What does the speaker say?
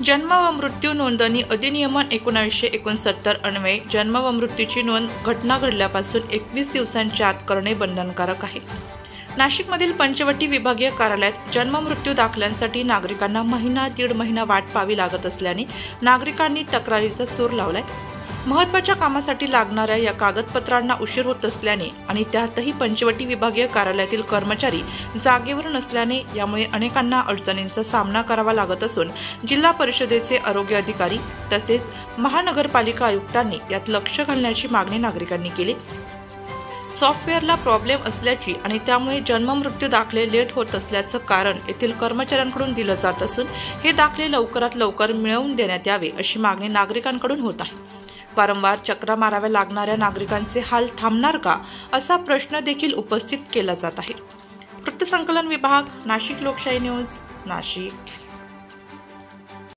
जन्म व मृत्यू नोंदणी अधिनियमन 1969 अन्वये जन्म व मृत्यूची नोंद घटना घडल्यापासून 21 दिवसांच्या आत करणे बंधनकारक आहे। नाशिकमधील पंचवटी विभागीय कार्यालयात जन्म मृत्यू दाखल्यांसाठी नागरिकांना दीड महिना वाट पाहावी लागत असल्याने नागरिकांनी तक्रारीचा सूर लावलाय। महत्त्वाच्या कामासाठी लागणाऱ्या या कागदपत्रांना उशीर होत असल्याने आणि त्यातही पंचवटी विभागीय कार्यालयातील कर्मचारी जागेवर नसल्याने यामुळे अनेकांना अडचणींचा सामना करावा लागत असून जिल्हा परिषदेचे आरोग्य अधिकारी तसेच महानगरपालिका आयुक्तांनी यात लक्ष घालण्याची मागणी नागरिकांनी केली। सॉफ्टवेअरला प्रॉब्लेम असल्याची आणि त्यामुळे जन्म मृत्यू दाखले लेट होत असल्याचं कारण येथील कर्मचाऱ्यांकडून दिलं जात असून हे दाखले लवकरात लवकर मिळवून देण्यात यावे अशी मागणी नागरिकांकडून होत आहे। वारंवार चक्रा माराव्या लागणाऱ्या नागरिकांचे हाल थांबणार का असा प्रश्न देखील उपस्थित केला जात आहे। वृत्तसंकलन विभाग, नाशिक लोकशाही न्यूज, नाशिक।